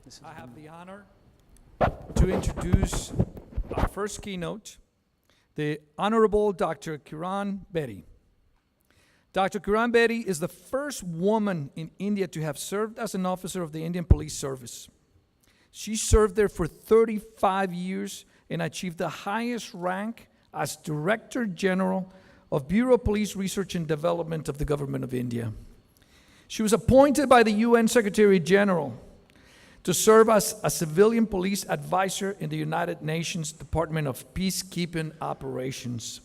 I have the honor to introduce our first keynote, the Honorable Dr. Kiran Bedi. Dr. Kiran Bedi is the first woman in India to have served as an officer of the Indian Police Service. She served there for 35 years and achieved the highest rank as Director General of Bureau of Police Research and Development of the Government of India. She was appointed by the UN Secretary General to serve as a civilian police advisor in the United Nations Department of Peacekeeping Operations.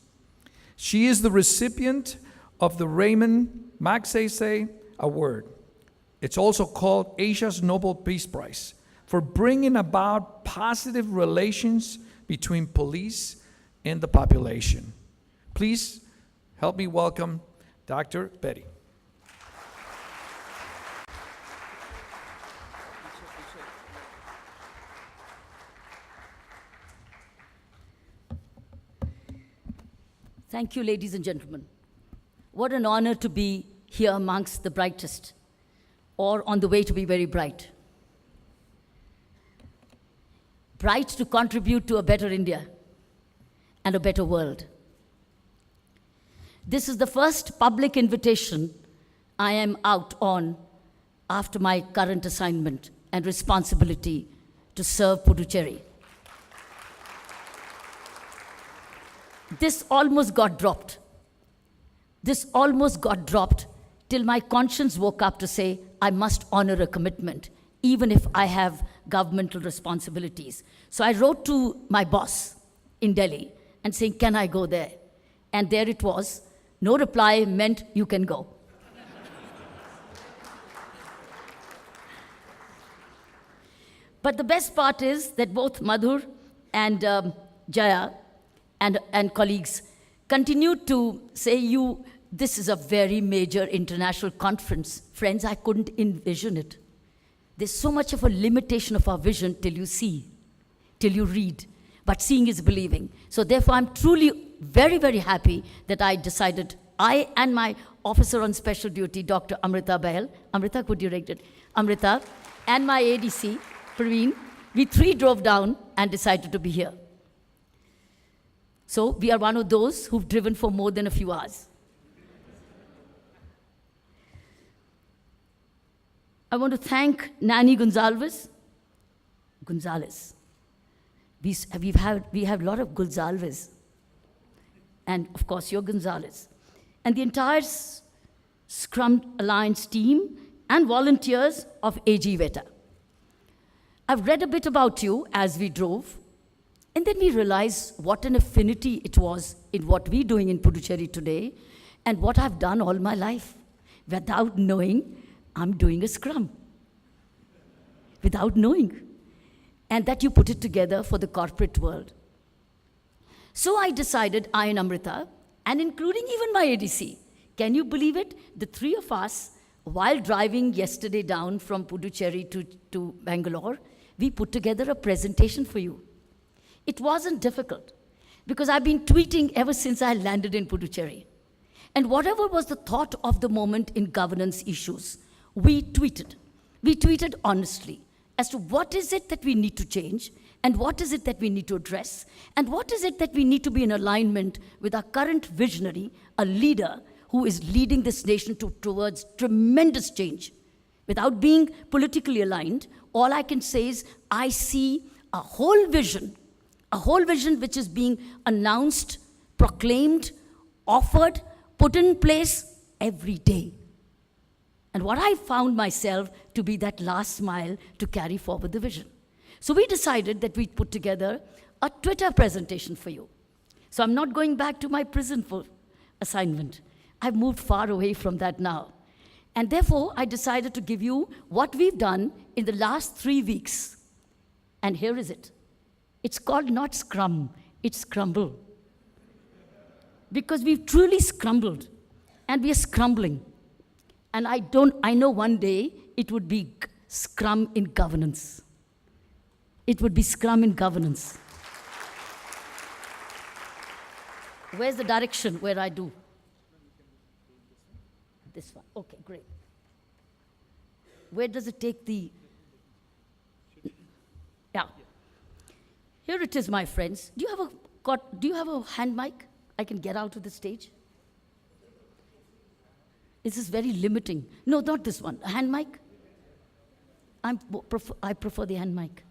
She is the recipient of the Raymond Magsaysay Award. It's also called Asia's Nobel Peace Prize for bringing about positive relations between police and the population. Please help me welcome Dr. Bedi. Thank you, ladies and gentlemen. What an honor to be here amongst the brightest, or on the way to be very bright. Bright to contribute to a better India and a better world. This is the first public invitation I am out on after my current assignment and responsibility to serve Puducherry. This almost got dropped. This almost got dropped till my conscience woke up to say, I must honor a commitment, even if I have governmental responsibilities. So I wrote to my boss in Delhi and saying, can I go there? And there it was. No reply meant you can go. But the best part is that both Madhur and Jaya and colleagues continued to say, this is a very major international conference. Friends, I couldn't envision it. There's so much of a limitation of our vision till you see, till you read. But seeing is believing. So therefore, I'm truly very, very happy that I decided, I and my officer on special duty, Dr. Amrita Bahel, Amrita, could you rate it? Amrita, and my ADC, Praveen, we three drove down and decided to be here. So we are one of those who've driven for more than a few hours. I want to thank Nani Gonzalez. We have a lot of Gonzalez. And of course, you're Gonzalez. And the entire Scrum Alliance team and volunteers of AG Veta. I've read a bit about you as we drove. And then we realized what an affinity it was in what we're doing in Puducherry today and what I've done all my life without knowing I'm doing a Scrum. Without knowing. And that you put it together for the corporate world. So I decided, I and Amrita, and including even my ADC, can you believe it? The three of us, while driving yesterday down from Puducherry to Bangalore, we put together a presentation for you. It wasn't difficult because I've been tweeting ever since I landed in Puducherry. And whatever was the thought of the moment in governance issues, we tweeted. We tweeted honestly as to what is it that we need to change and what is it that we need to address and what is it that we need to be in alignment with our current visionary, a leader who is leading this nation towards tremendous change. Without being politically aligned, all I can say is I see a whole vision which is being announced, proclaimed, offered, put in place every day. And what I found myself to be that last mile to carry forward the vision. So we decided that we'd put together a Twitter presentation for you. So I'm not going back to my prison assignment. I've moved far away from that now. And therefore, I decided to give you what we've done in the last 3 weeks. And here is it. It's called not Scrum, it's Scrum-ble. Because we've truly scrumbled, and we are scrumbling. And I know one day it would be Scrum in governance. It would be Scrum in governance. Where's the direction where I do? This one, okay, great. Where does it take the? Yeah. Here it is, my friends. Do you have a hand mic? I can get out of the stage. This is very limiting. No, not this one. A hand mic? I prefer the hand mic.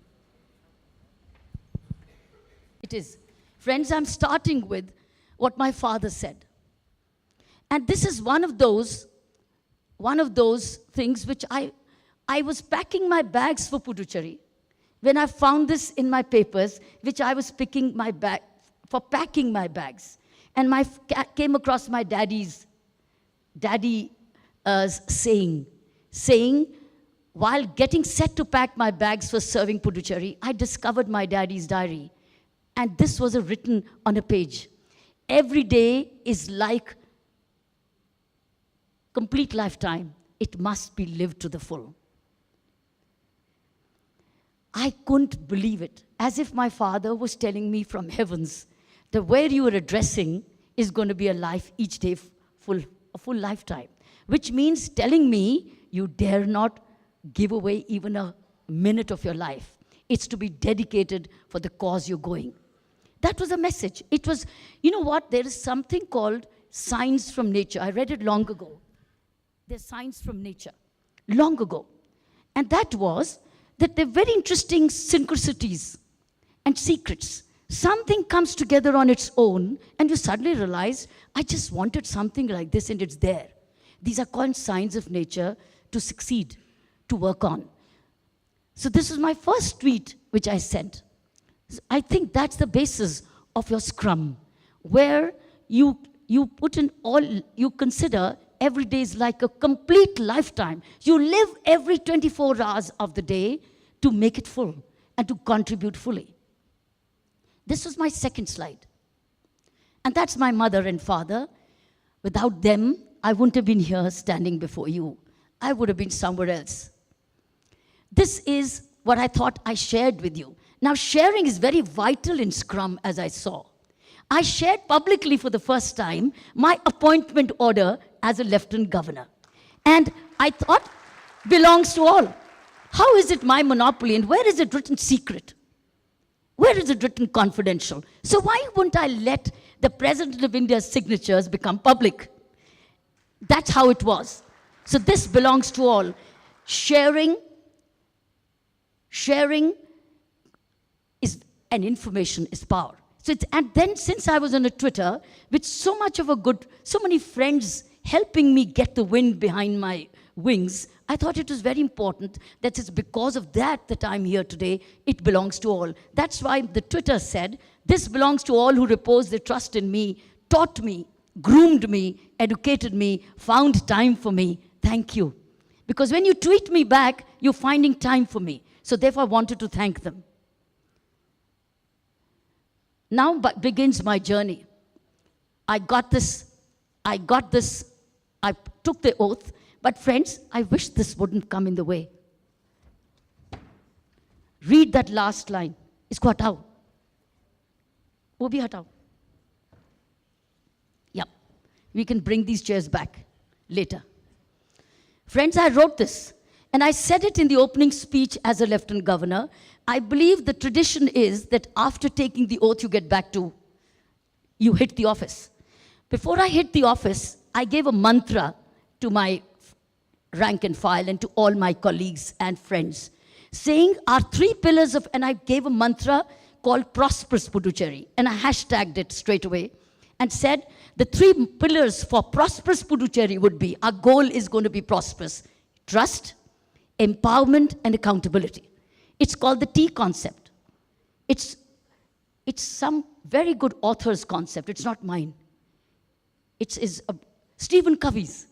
It is. Friends, I'm starting with what my father said. And this is one of those things which I was packing my bags for Puducherry when I found this in my papers, which I was packing my bags. And came across my daddy's saying, while getting set to pack my bags for serving Puducherry, I discovered my daddy's diary. And this was written on a page. Every day is like complete lifetime. It must be lived to the full. I couldn't believe it, as if my father was telling me from heavens that where you are addressing is going to be a life each day, a full lifetime. Which means telling me you dare not give away even a minute of your life. It's to be dedicated for the cause you're going. That was a message. It was, you know what, there is something called signs from nature. I read it long ago. There's signs from nature, long ago. And that was that they're very interesting synchronicities and secrets. Something comes together on its own, and you suddenly realize, I just wanted something like this, and it's there. These are called signs of nature to succeed, to work on. So this was my first tweet which I sent. I think that's the basis of your Scrum, where you put in all, you consider every day is like a complete lifetime. You live every 24 hours of the day to make it full and to contribute fully. This was my second slide. And that's my mother and father. Without them, I wouldn't have been here standing before you. I would have been somewhere else. This is what I thought I shared with you. Now, sharing is very vital in Scrum, as I saw. I shared publicly for the first time my appointment order as a Lieutenant Governor. And I thought, belongs to all. How is it my monopoly, and where is it written secret? Where is it written confidential? So why wouldn't I let the President of India's signatures become public? That's how it was. So this belongs to all. Sharing is, and information is power. So and then since I was on a Twitter with so many friends helping me get the wind behind my wings, I thought it was very important that it's because of that I'm here today. It belongs to all. That's why the Twitter said, this belongs to all who repose their trust in me, taught me, groomed me, educated me, found time for me. Thank you. Because when you tweet me back, you're finding time for me. So therefore, I wanted to thank them. Now begins my journey. I took the oath, but friends, I wish this wouldn't come in the way. Read that last line. Isko hatao. Wo bhi hatao. Yeah, we can bring these chairs back later. Friends, I wrote this, and I said it in the opening speech as a Lieutenant Governor. I believe the tradition is that after taking the oath, you hit the office. Before I hit the office, I gave a mantra to my rank and file and to all my colleagues and friends, saying our 3 pillars of, and I gave a mantra called Prosperous Puducherry, and I hashtagged it straight away and said the 3 pillars for Prosperous Puducherry would be, our goal is going to be prosperous: trust, empowerment, and accountability. It's called the T concept. It's some very good author's concept. It's not mine. It's Stephen Covey's.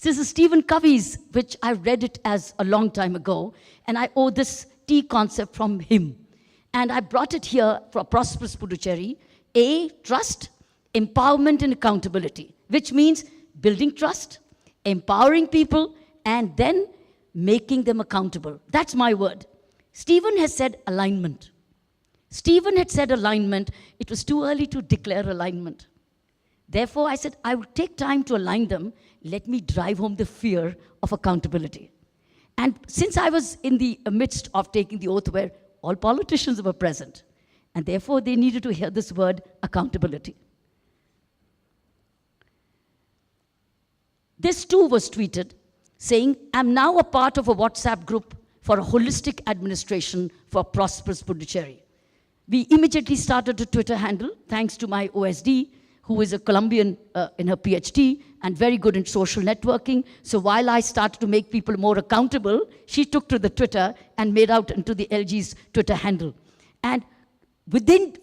This is Stephen Covey's, which I read it as a long time ago, and I owe this T concept from him. And I brought it here for Prosperous Puducherry. A, trust, empowerment, and accountability, which means building trust, empowering people, and then making them accountable. That's my word. Stephen has said alignment. Stephen had said alignment. It was too early to declare alignment. Therefore, I said, I would take time to align them. Let me drive home the fear of accountability. And since I was in the midst of taking the oath where all politicians were present. And therefore, they needed to hear this word, accountability. This too was tweeted, saying, I'm now a part of a WhatsApp group for a holistic administration for prosperous Puducherry. We immediately started a Twitter handle, thanks to my OSD, who is a Colombian in her PhD and very good in social networking. So while I started to make people more accountable, she took to the Twitter and made out into the LG's Twitter handle. And within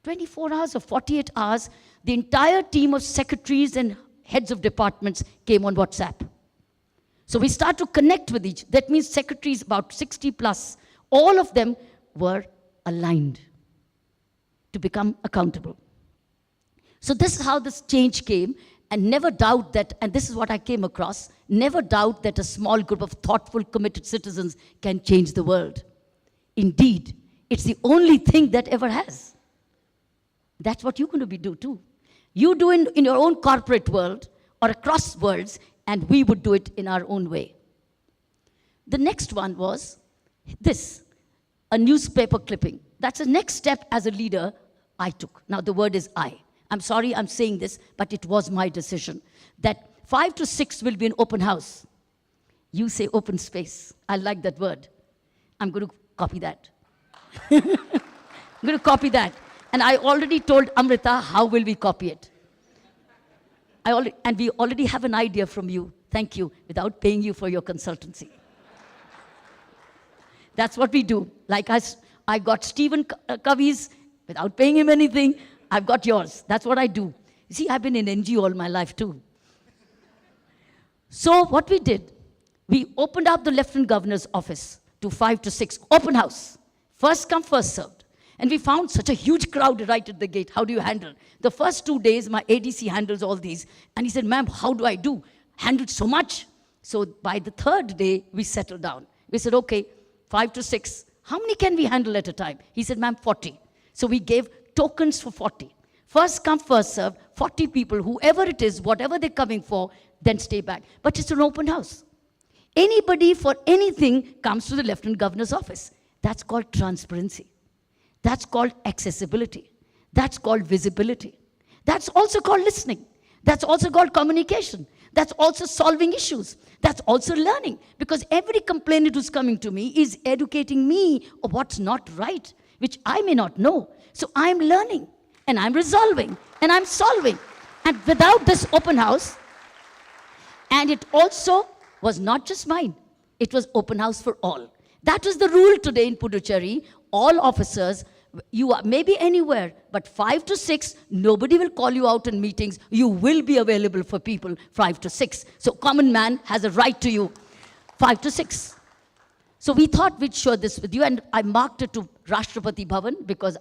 24 hours or 48 hours, the entire team of secretaries and heads of departments came on WhatsApp. So we start to connect with each. That means secretaries, about 60 plus, all of them were aligned to become accountable. So this is how this change came, and never doubt that, and this is what I came across, never doubt that a small group of thoughtful, committed citizens can change the world. Indeed, it's the only thing that ever has. That's what you're going to do too. You do in your own corporate world or across worlds, and we would do it in our own way. The next one was this, a newspaper clipping. That's the next step as a leader I took. Now the word is I. I'm sorry I'm saying this, but it was my decision that 5 to 6 will be an open house. You say open space. I like that word. I'm going to copy that. I'm going to copy that. And I already told Amrita how will we copy it. And we already have an idea from you. Thank you, without paying you for your consultancy. That's what we do. Like I got Stephen Covey's without paying him anything. I've got yours. That's what I do. You see, I've been in NGO all my life too. So what we did, we opened up the Lieutenant Governor's office to 5 to 6, open house. First come, first served. And we found such a huge crowd right at the gate. How do you handle? The first 2 days, my ADC handles all these. And he said, ma'am, how do I do? Handled so much. So by the third day, we settled down. We said, okay, 5 to 6. How many can we handle at a time? He said, ma'am, 40. So we gave tokens for 40. First come, first serve, 40 people, whoever it is, whatever they're coming for, then stay back. But it's an open house. Anybody for anything comes to the Lieutenant Governor's office. That's called transparency. That's called accessibility. That's called visibility. That's also called listening. That's also called communication. That's also solving issues. That's also learning. Because every complainant who's coming to me is educating me of what's not right, which I may not know. So I'm learning, and I'm resolving, and I'm solving. And without this open house, and it also was not just mine, it was open house for all. That is the rule today in Puducherry. All officers, you are maybe anywhere, but 5 to 6, nobody will call you out in meetings. You will be available for people 5 to 6. So common man has a right to you 5 to 6. So we thought we'd share this with you, and I marked it to Rashtrapati Bhavan because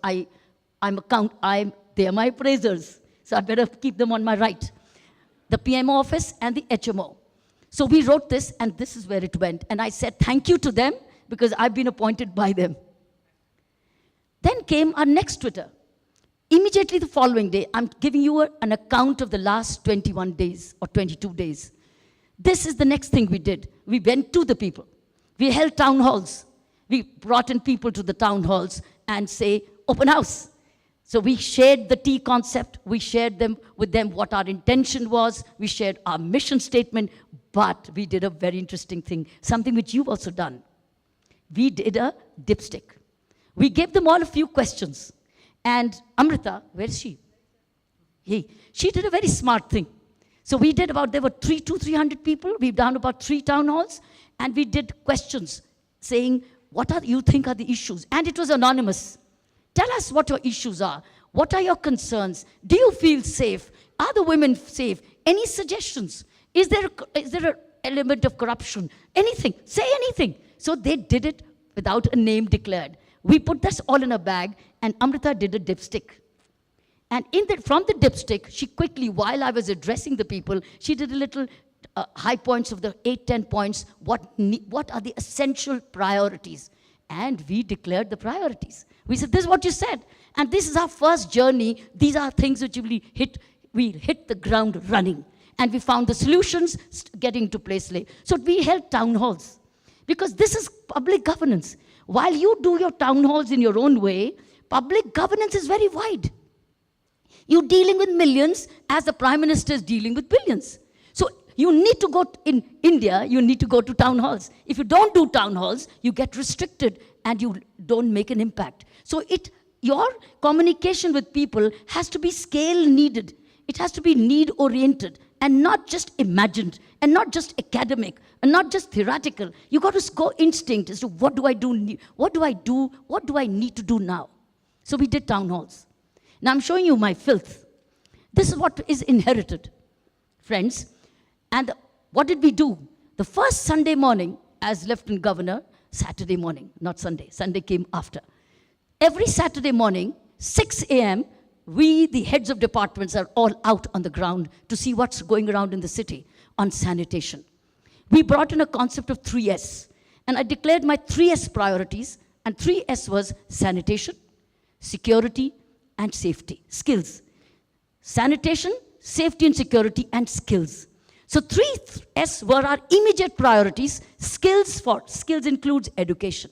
they are my appraisers, so I better keep them on my right. The PMO office and the HMO. So we wrote this, and this is where it went. And I said thank you to them because I've been appointed by them. Then came our next Twitter. Immediately the following day, I'm giving you an account of the last 21 days or 22 days. This is the next thing we did. We went to the people. We held town halls. We brought in people to the town halls and say, open house. So we shared the T concept. We shared with them what our intention was. We shared our mission statement. But we did a very interesting thing, something which you've also done. We did a dipstick. We gave them all a few questions. And Amrita, where is she? Hey, she did a very smart thing. So we did there were 300 people. We've done about 3 town halls. And we did questions saying, what you think are the issues? And it was anonymous. Tell us what your issues are. What are your concerns? Do you feel safe? Are the women safe? Any suggestions? Is there an element of corruption? Anything. Say anything. So they did it without a name declared. We put this all in a bag, and Amrita did a dipstick. And from the dipstick, she quickly, while I was addressing the people, she did a little high points of the 8-10 points. What are the essential priorities? And we declared the priorities. We said, this is what you said. And this is our first journey. These are things which we hit the ground running. And we found the solutions getting into place late. So we held town halls. Because this is public governance. While you do your town halls in your own way, public governance is very wide. You're dealing with millions as the Prime Minister is dealing with billions. So you need to go, in India, you need to go to town halls. If you don't do town halls, you get restricted and you don't make an impact. So your communication with people has to be scale needed. It has to be need oriented and not just imagined and not just academic and not just theoretical. You got to go instinct as to what do I do, what do I need to do now? So we did town halls. Now I'm showing you my filth. This is what is inherited, friends. And what did we do? The first Sunday morning, as Lieutenant Governor, Saturday morning, not Sunday. Sunday came after. Every Saturday morning, 6 a.m., we, the heads of departments, are all out on the ground to see what's going around in the city on sanitation. We brought in a concept of 3S. And I declared my 3S priorities. And 3S was sanitation, security, and safety. Skills. Sanitation, safety and security, and skills. So 3S were our immediate priorities. Skills includes education,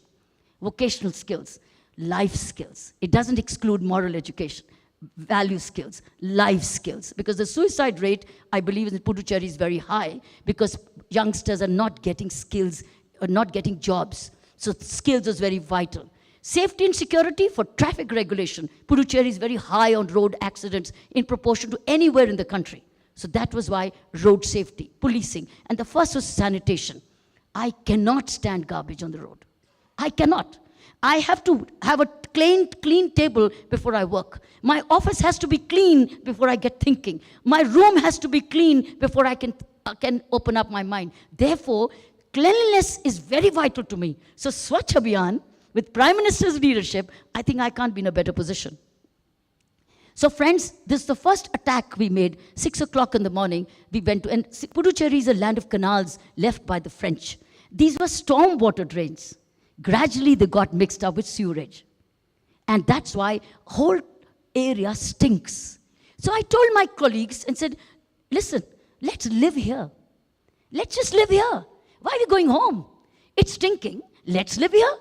vocational skills, life skills. It doesn't exclude moral education, value skills, life skills. Because the suicide rate, I believe, in Puducherry is very high because youngsters are not getting skills, or not getting jobs. So skills is very vital. Safety and security for traffic regulation. Puducherry is very high on road accidents in proportion to anywhere in the country. So that was why road safety, policing. And the first was sanitation. I cannot stand garbage on the road. I cannot. I have to have a clean table before I work. My office has to be clean before I get thinking. My room has to be clean before I can open up my mind. Therefore, cleanliness is very vital to me. So Swachh Abhiyan, with Prime Minister's leadership, I think I can't be in a better position. So friends, this is the first attack we made. 6 o'clock in the morning, we went to, and Puducherry is a land of canals left by the French. These were storm water drains. Gradually, they got mixed up with sewerage. And that's why whole area stinks. So I told my colleagues and said, listen, let's live here. Let's just live here. Why are we going home? It's stinking. Let's live here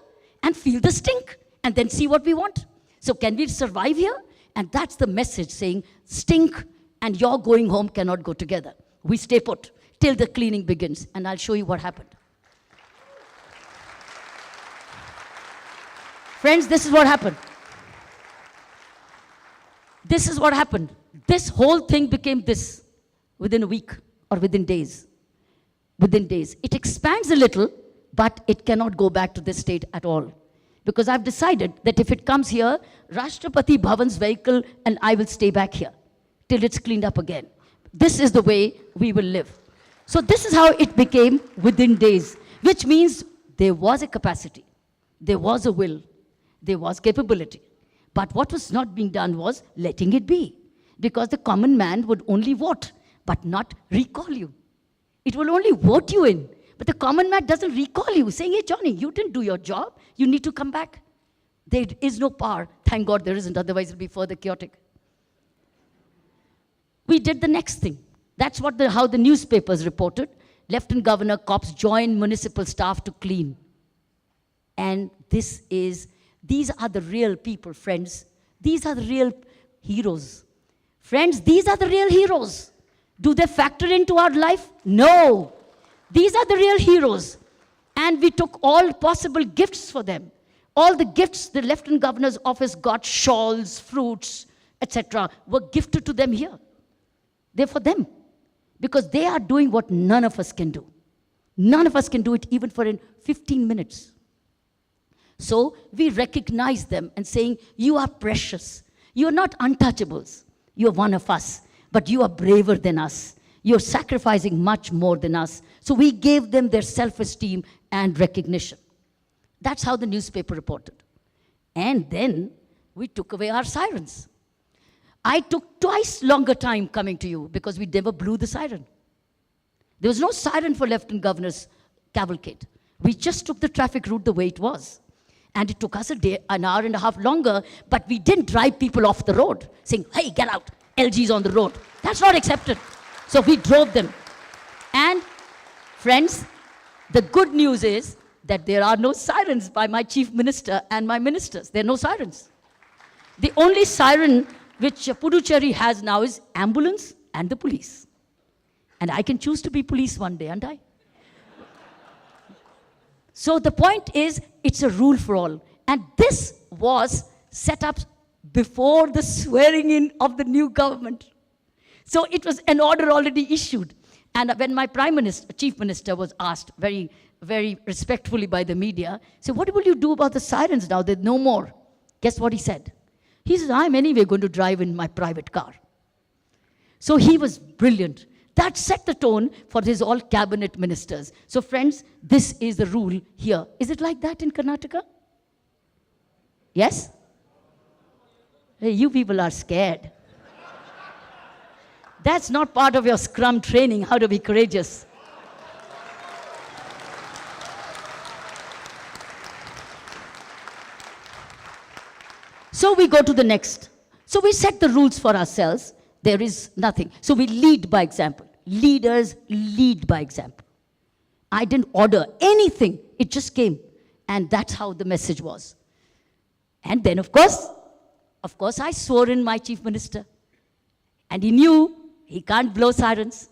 and feel the stink and then see what we want. So can we survive here? And that's the message, saying stink and your going home cannot go together. We stay put till the cleaning begins. And I'll show you what happened. Friends, this is what happened. This is what happened. This whole thing became this within a week or within days. Within days. It expands a little, but it cannot go back to this state at all. Because I've decided that if it comes here, Rashtrapati Bhavan's vehicle and I will stay back here till it's cleaned up again. This is the way we will live. So this is how it became within days, which means there was a capacity, there was a will, there was capability. But what was not being done was letting it be. Because the common man would only vote, but not recall you. It will only vote you in. But the common man doesn't recall you, saying, hey, Johnny, you didn't do your job. You need to come back. There is no power. Thank God there isn't, otherwise it will be further chaotic. We did the next thing. That's what how the newspapers reported. Lieutenant Governor, cops joined municipal staff to clean. And these are the real people, friends. These are the real heroes. Friends, these are the real heroes. Do they factor into our life? No. These are the real heroes. And we took all possible gifts for them. All the gifts the Lieutenant Governor's office got, shawls, fruits, etc., were gifted to them here. They're for them. Because they are doing what none of us can do. None of us can do it even for 15 minutes. So we recognize them and saying, you are precious. You are not untouchables. You are one of us. But you are braver than us. You're sacrificing much more than us. So we gave them their self-esteem and recognition. That's how the newspaper reported. And then we took away our sirens. I took twice longer time coming to you because we never blew the siren. There was no siren for Lieutenant Governor's cavalcade. We just took the traffic route the way it was. And it took us an hour and a half longer, but we didn't drive people off the road, saying, hey, get out, LG's on the road. That's not accepted. So we drove them. And friends, the good news is that there are no sirens by my chief minister and my ministers. There are no sirens. The only siren which Puducherry has now is ambulance and the police. And I can choose to be police one day, and I. So the point is, it's a rule for all. And this was set up before the swearing in of the new government. So it was an order already issued. And when my chief minister was asked very, very respectfully by the media, so what will you do about the sirens now? There's no more. Guess what he said? He says, I'm anyway going to drive in my private car. So he was brilliant. That set the tone for his all cabinet ministers. So friends, this is the rule here. Is it like that in Karnataka? Yes? Hey, you people are scared. That's not part of your Scrum training, how to be courageous. So we go to the next. So we set the rules for ourselves. There is nothing. So we lead by example. Leaders lead by example. I didn't order anything. It just came. And that's how the message was. And then, of course, I swore in my chief minister. And he knew he can't blow sirens.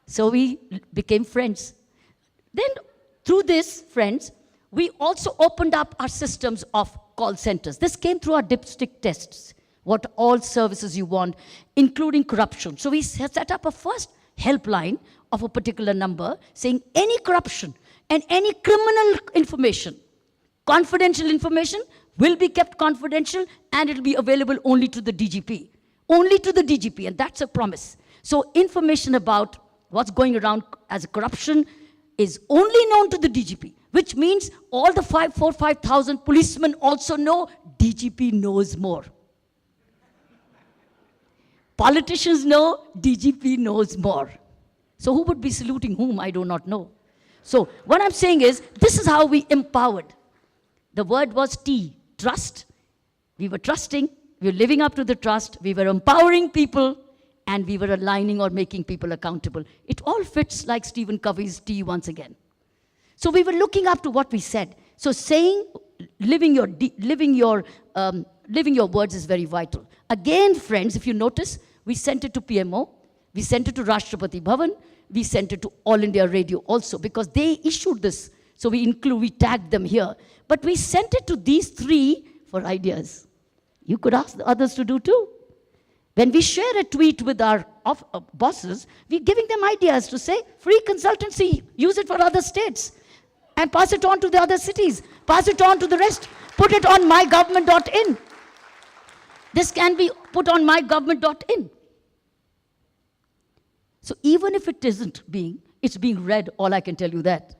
So we became friends. Then, through this, friends, we also opened up our systems of call centers. This came through our dipstick tests, what all services you want, including corruption. So we set up a first helpline of a particular number saying any corruption and any criminal information, confidential information, will be kept confidential and it will be available only to the DGP. Only to the DGP, and that's a promise. So information about what's going around as a corruption is only known to the DGP, which means all the 5,000 policemen also know DGP knows more. Politicians know, DGP knows more. So who would be saluting whom, I do not know. So what I'm saying is, this is how we empowered. The word was T, trust. We were trusting, we were living up to the trust, we were empowering people, and we were aligning or making people accountable. It all fits like Stephen Covey's T once again. So we were looking up to what we said. So saying, living your words is very vital. Again, friends, if you notice, we sent it to PMO, we sent it to Rashtrapati Bhavan, we sent it to All India Radio also, because they issued this. So we tagged them here. But we sent it to these three for ideas. You could ask the others to do too. When we share a tweet with our bosses, we're giving them ideas to say, free consultancy, use it for other states, and pass it on to the other cities, pass it on to the rest, put it on mygovernment.in. This can be put on mygovernment.in. So even if it isn't it's being read, all I can tell you that.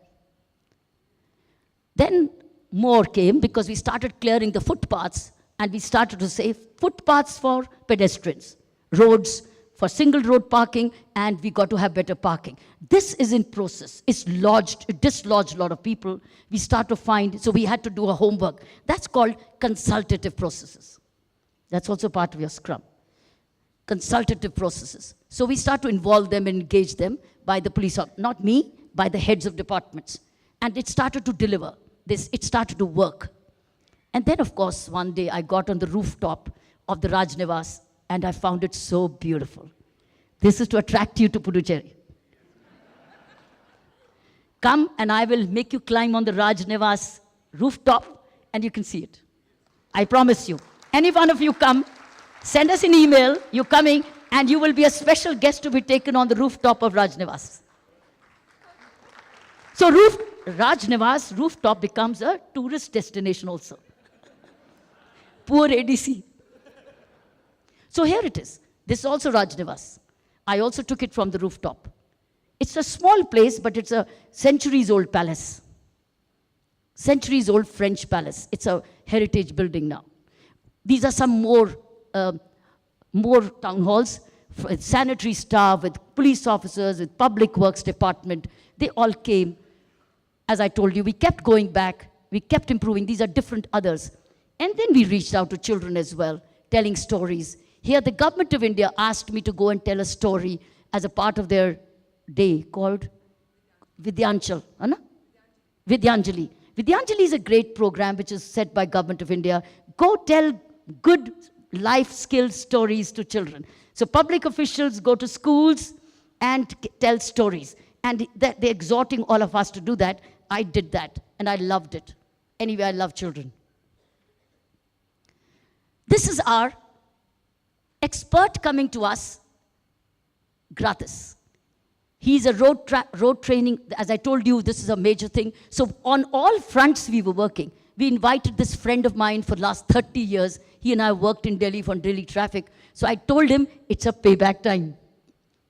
Then more came because we started clearing the footpaths and we started to say footpaths for pedestrians, roads for single road parking, and we got to have better parking. This is in process. It dislodged a lot of people. We start to find, so we had to do a homework. That's called consultative processes. That's also part of your Scrum. Consultative processes. So we start to involve them and engage them by the police, not me, by the heads of departments. And it started to deliver. It started to work. And then, of course, one day I got on the rooftop of the Raj Nivas and I found it so beautiful. This is to attract you to Puducherry. Come and I will make you climb on the Raj Nivas rooftop and you can see it. I promise you. Any one of you come, send us an email, you're coming, and you will be a special guest to be taken on the rooftop of Raj Nivas. So Raj Nivas rooftop becomes a tourist destination also. Poor ADC. So here it is. This is also Raj Nivas. I also took it from the rooftop. It's a small place, but it's a centuries-old palace. Centuries-old French palace. It's a heritage building now. These are some more town halls, with sanitary staff, with police officers, with public works department. They all came. As I told you, we kept going back. We kept improving. These are different others. And then we reached out to children as well, telling stories. Here, the government of India asked me to go and tell a story as a part of their day called Vidyanchal, है ना? Vidyanjali. Vidyanjali is a great program which is set by Government of India. Go tell good life skill stories to children. So public officials go to schools and tell stories. And they're exhorting all of us to do that. I did that, and I loved it. Anyway, I love children. This is our expert coming to us gratis. He's a road training. As I told you, this is a major thing. So on all fronts we were working. We invited this friend of mine for the last 30 years. He and I worked in Delhi for daily traffic. So I told him, it's a payback time.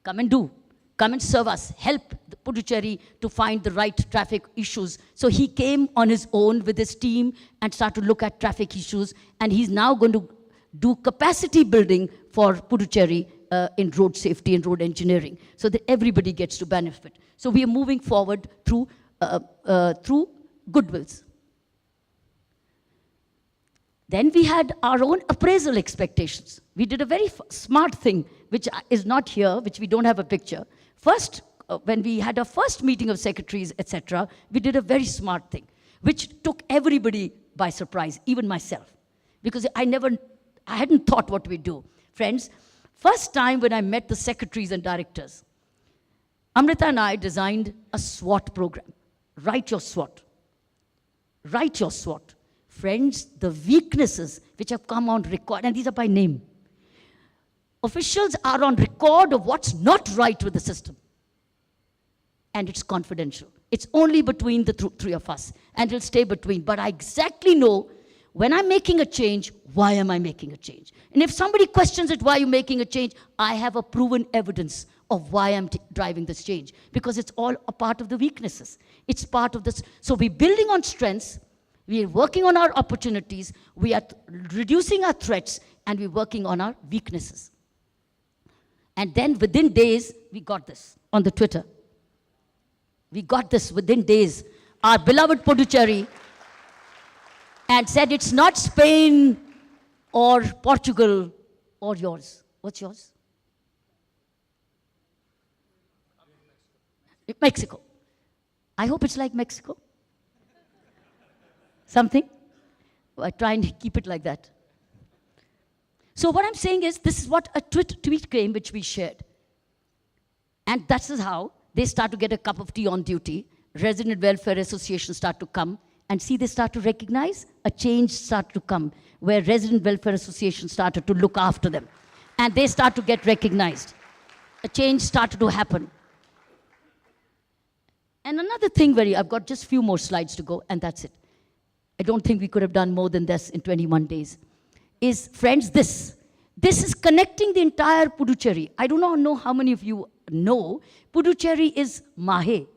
Come and do. Come and serve us. Help the Puducherry to find the right traffic issues. So he came on his own with his team and started to look at traffic issues. And he's now going to do capacity building for Puducherry in road safety and road engineering, so that everybody gets to benefit. So we are moving forward through goodwills. Then we had our own appraisal expectations. We did a very smart thing, which is not here, which we don't have a picture. First, when we had our first meeting of secretaries, etc., we did a very smart thing, which took everybody by surprise, even myself, because I hadn't thought what we'd do. Friends, first time when I met the secretaries and directors, Amrita and I designed a SWAT program. Write your SWAT. Write your SWAT. Friends, the weaknesses which have come on record, and these are by name. Officials are on record of what's not right with the system. And it's confidential. It's only between the three of us, and it'll stay between. But I exactly know when I'm making a change, why am I making a change? And if somebody questions it, why are you making a change? I have a proven evidence of why I'm driving this change, because it's all a part of the weaknesses. It's part of this. So we're building on strengths, we are working on our opportunities, we are reducing our threats, and we're working on our weaknesses. And then within days, we got this on the Twitter. We got this within days. Our beloved Puducherry and said, it's not Spain or Portugal or yours. What's yours? Mexico. I hope it's like Mexico. Something? I try and keep it like that. So what I'm saying is, this is what a tweet came, which we shared. And that's how they start to get a cup of tea on duty. Resident welfare associations start to come. And see, they start to recognize a change start to come, where resident welfare associations started to look after them. And they start to get recognized. A change started to happen. And another thing, I've got just a few more slides to go, and that's it. I don't think we could have done more than this in 21 days. Is, friends, this is connecting the entire Puducherry. I do not know how many of you know. Puducherry is Mahe.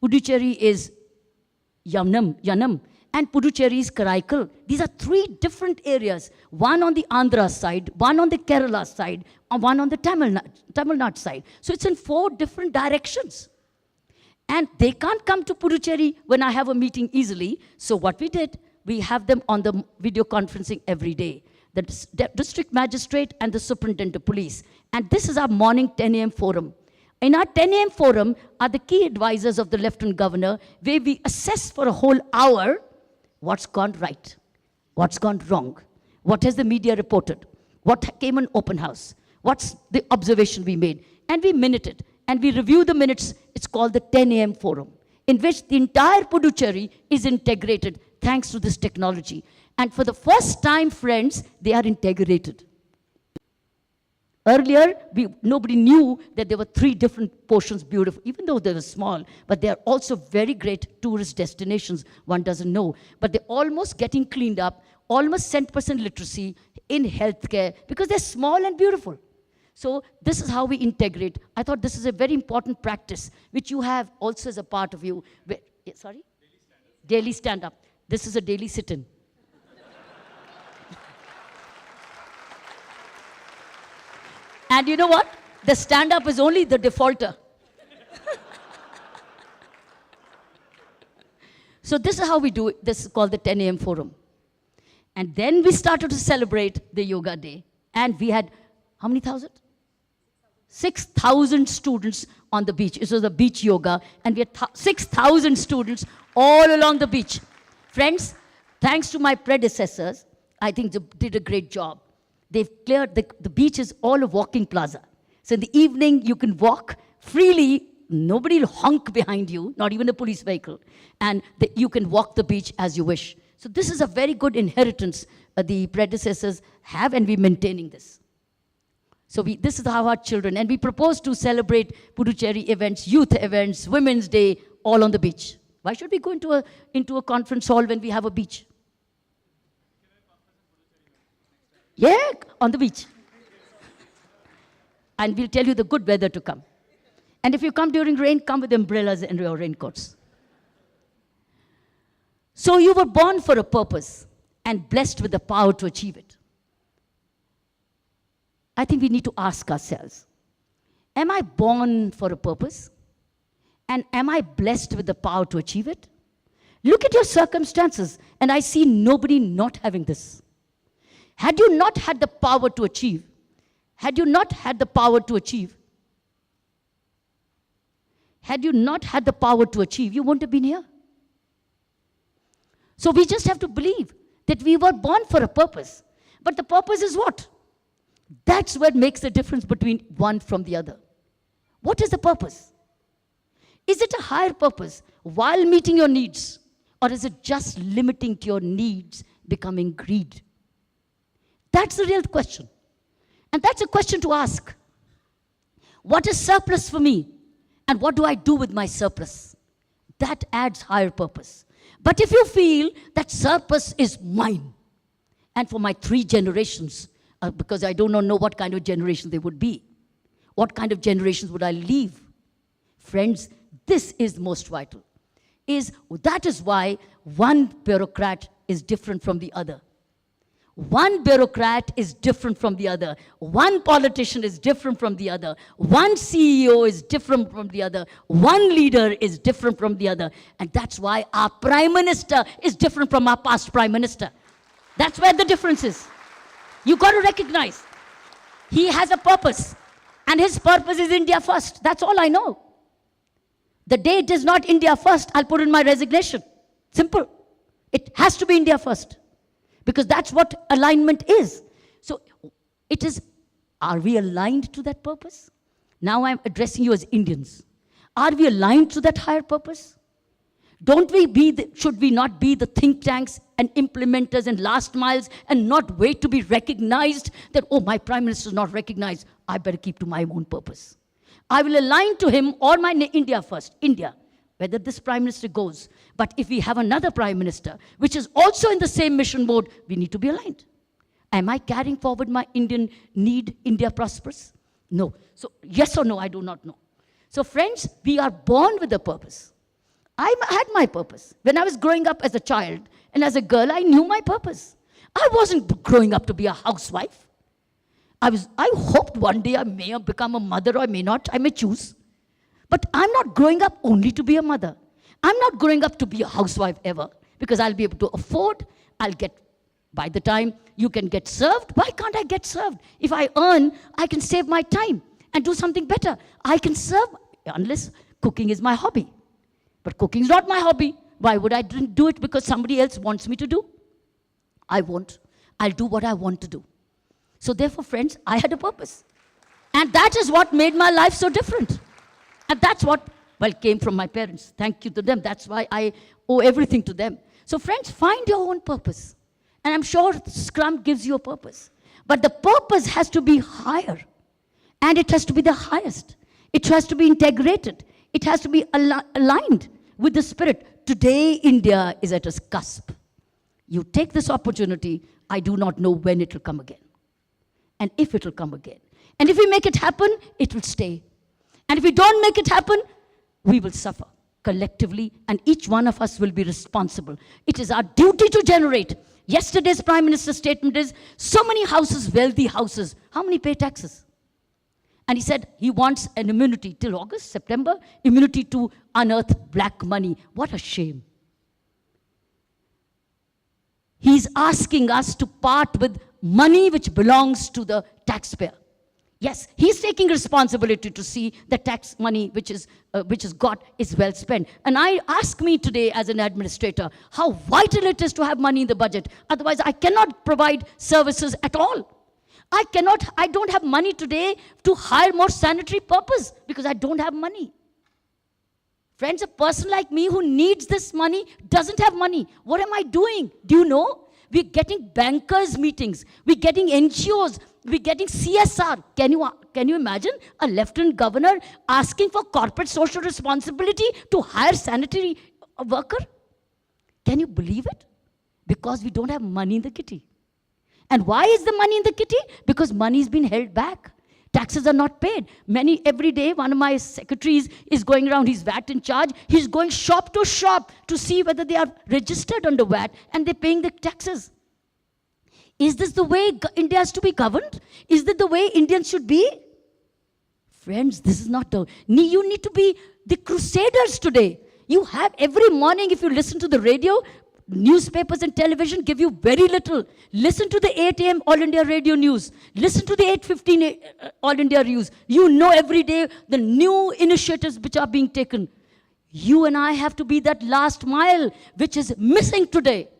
Puducherry is Yanam, and Puducherry is Karaikal. These are three different areas. One on the Andhra side, one on the Kerala side, and one on the Tamil Nadu side. So it's in 4 different directions. And they can't come to Puducherry when I have a meeting easily. So what we did, we have them on the video conferencing every day. The district magistrate and the superintendent of police. And this is our morning 10 a.m. forum. In our 10 a.m. forum are the key advisors of the Lieutenant Governor, where we assess for a whole hour what's gone right, what's gone wrong, what has the media reported, what came in open house, what's the observation we made, and we minute it, and we review the minutes. It's called the 10 a.m. forum, in which the entire Puducherry is integrated thanks to this technology. And for the first time, friends, they are integrated. Earlier, nobody knew that there were 3 different portions, beautiful, even though they were small, but they are also very great tourist destinations, one doesn't know. But they're almost getting cleaned up, almost 100% literacy in healthcare, because they're small and beautiful. So this is how we integrate. I thought this is a very important practice, which you have also as a part of you. Sorry? Daily stand-up. This is a daily sit-in. And you know what? The stand-up is only the defaulter. So this is how we do it. This is called the 10 a.m. forum. And then we started to celebrate the yoga day. And we had, how many thousand? 6,000 students on the beach. It was a beach yoga, and we had 6,000 students all along the beach. Friends, thanks to my predecessors, I think they did a great job. They've cleared, the beach is all a walking plaza. So in the evening, you can walk freely. Nobody will honk behind you, not even a police vehicle. And you can walk the beach as you wish. So this is a very good inheritance the predecessors have, and we're maintaining this. So this is how our children, and we propose to celebrate Puducherry events, youth events, Women's Day, all on the beach. Why should we go into a conference hall when we have a beach? Yeah, on the beach. And we'll tell you the good weather to come. And if you come during rain, come with umbrellas and your raincoats. So you were born for a purpose and blessed with the power to achieve it. I think we need to ask ourselves, am I born for a purpose? And am I blessed with the power to achieve it? Look at your circumstances, and I see nobody not having this. Had you not had the power to achieve, had you not had the power to achieve, you wouldn't have been here. So we just have to believe that we were born for a purpose. But the purpose is what? That's what makes the difference between one from the other. What is the purpose? Is it a higher purpose while meeting your needs? Or is it just limiting to your needs, becoming greed? That's the real question. And that's a question to ask. What is surplus for me? And what do I do with my surplus? That adds higher purpose. But if you feel that surplus is mine, and for my 3 generations, because I do not know what kind of generation they would be, what kind of generations would I leave? Friends, this is most vital. That is why one bureaucrat is different from the other. One bureaucrat is different from the other. One politician is different from the other. One CEO is different from the other. One leader is different from the other. And that's why our prime minister is different from our past prime minister. That's where the difference is. You've got to recognize he has a purpose. And his purpose is India first. That's all I know. The day it is not India first, I'll put in my resignation. Simple. It has to be India first. Because that's what alignment is. So it is, are we aligned to that purpose? Now I'm addressing you as Indians. Are we aligned to that higher purpose? Should we not be the think tanks and implementers and last miles and not wait to be recognized that, oh, my prime minister is not recognized, I better keep to my own purpose. I will align to him or my India first, India, whether this prime minister goes. But if we have another prime minister, which is also in the same mission mode, we need to be aligned. Am I carrying forward my Indian need, India prosperous? No. So yes or no, I do not know. So friends, we are born with a purpose. I had my purpose. When I was growing up as a child and as a girl, I knew my purpose. I wasn't growing up to be a housewife. I hoped one day I may have become a mother or I may not. I may choose. But I'm not growing up only to be a mother. I'm not growing up to be a housewife ever, because I'll be able to afford, by the time you can get served, why can't I get served? If I earn, I can save my time and do something better. I can serve, unless cooking is my hobby. But cooking is not my hobby. Why would I do it because somebody else wants me to do? I won't. I'll do what I want to do. So therefore, friends, I had a purpose. And that is what made my life so different. And that's what, came from my parents. Thank you to them. That's why I owe everything to them. So friends, find your own purpose. And I'm sure Scrum gives you a purpose. But the purpose has to be higher. And it has to be the highest. It has to be integrated. It has to be aligned with the spirit. Today, India is at a cusp. You take this opportunity, I do not know when it will come again. And if it will come again. And if we make it happen, it will stay. And if we don't make it happen, we will suffer collectively, and each one of us will be responsible. It is our duty to generate. Yesterday's Prime Minister's statement is, so many houses, wealthy houses, how many pay taxes? And he said he wants an immunity till August, September, immunity to unearth black money. What a shame. He's asking us to part with money which belongs to the taxpayer. Yes, he's taking responsibility to see the tax money which is got is well spent. And I ask me today as an administrator how vital it is to have money in the budget. Otherwise, I cannot provide services at all. I don't have money today to hire more sanitary purpose because I don't have money. Friends, a person like me who needs this money doesn't have money. What am I doing? Do you know? We're getting bankers meetings. We're getting NGOs. We're getting CSR. Can you imagine a lieutenant governor asking for corporate social responsibility to hire sanitary worker? Can you believe it? Because we don't have money in the kitty. And why is the money in the kitty? Because money has been held back. Taxes are not paid. Every day, one of my secretaries is going around, he's VAT in charge, he's going shop to shop to see whether they are registered under VAT and they're paying the taxes. Is this the way India has to be governed? Is that the way Indians should be? Friends, this is not you need to be the crusaders today. You have every morning, if you listen to the radio, newspapers and television give you very little. Listen to the 8 a.m. All India Radio News. Listen to the 8:15 All India News. You know every day the new initiatives which are being taken. You and I have to be that last mile which is missing today.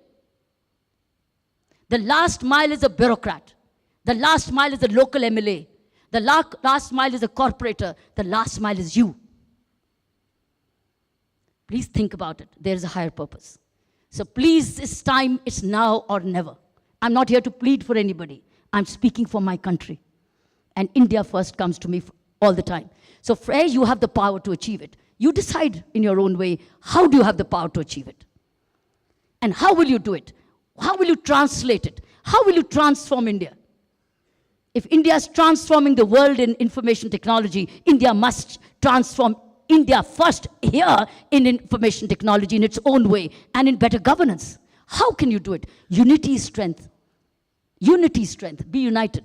The last mile is a bureaucrat. The last mile is a local MLA. The last mile is a corporator. The last mile is you. Please think about it. There is a higher purpose. So please, this time, it's now or never. I'm not here to plead for anybody. I'm speaking for my country. And India first comes to me all the time. So Freya, you have the power to achieve it. You decide in your own way, how do you have the power to achieve it? And how will you do it? How will you translate it? How will you transform India? If India is transforming the world in information technology, India must transform India first here in information technology in its own way and in better governance. How can you do it? Unity is strength. Unity is strength. Be united.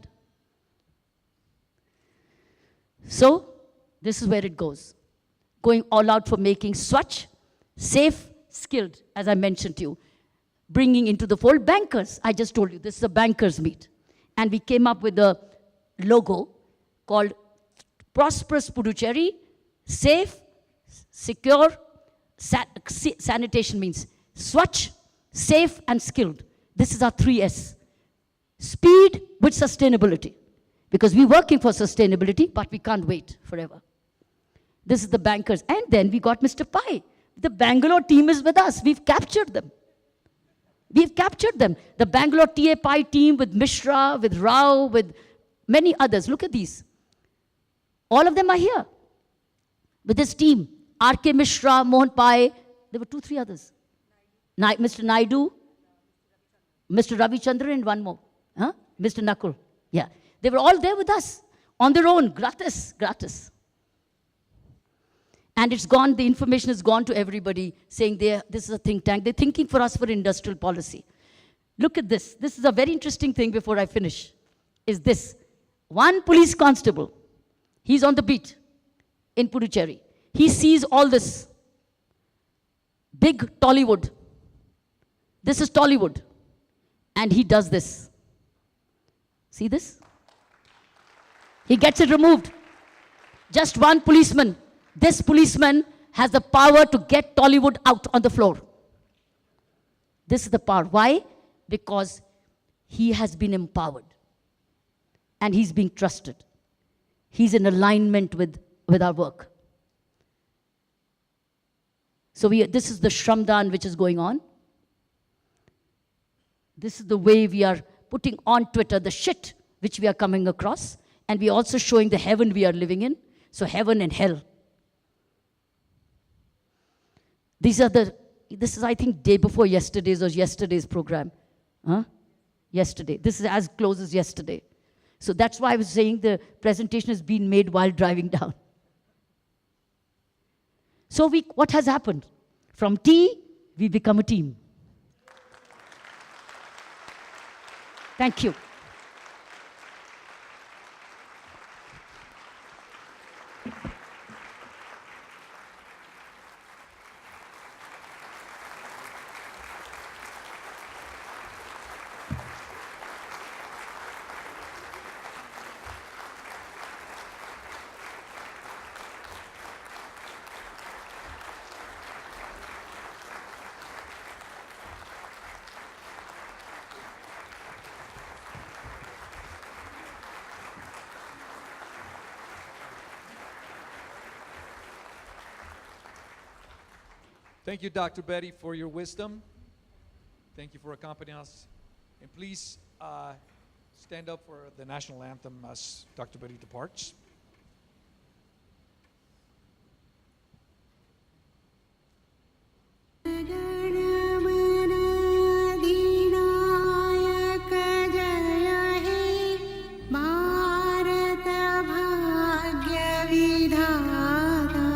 So, this is where it goes. Going all out for making SWAT safe, skilled, as I mentioned to you. Bringing into the fold bankers. I just told you, this is a bankers meet. And we came up with a logo called Prosperous Puducherry, safe, secure, sanitation means SWAT, safe and skilled. This is our 3S. Speed with sustainability. Because we're working for sustainability, but we can't wait forever. This is the bankers. And then we got Mr. Pai. The Bangalore team is with us. We've captured them. We've captured them. The Bangalore TA Pai team with Mishra, with Rao, with many others. Look at these. All of them are here. With this team, R.K. Mishra, Mohan Pai, there were 2-3 others. Mr. Naidu, Mr. Ravichandran, and one more. Mr. Nakul. Yeah. They were all there with us, on their own, gratis. And it's gone, the information has gone to everybody, saying this is a think tank. They're thinking for us for industrial policy. Look at this. This is a very interesting thing before I finish, is this. One police constable, he's on the beat in Puducherry. He sees all this. Big Tollywood. This is Tollywood. And he does this. See this? He gets it removed. Just one policeman. This policeman has the power to get Tollywood out on the floor. This is the power. Why? Because he has been empowered. And he's being trusted. He's in alignment with our work. So this is the Shramdan which is going on. This is the way we are putting on Twitter the shit which we are coming across. And we are also showing the heaven we are living in. So heaven and hell. This is, I think, day before yesterday's program. Yesterday. This is as close as yesterday. So that's why I was saying the presentation has been made while driving down. So what has happened? From T, we become a team. Thank you. Thank you, Dr. Bedi, for your wisdom. Thank you for accompanying us. And please stand up for the national anthem as Dr. Bedi departs. गणमनाधिनायक जय हे भारत भाग्य विधाता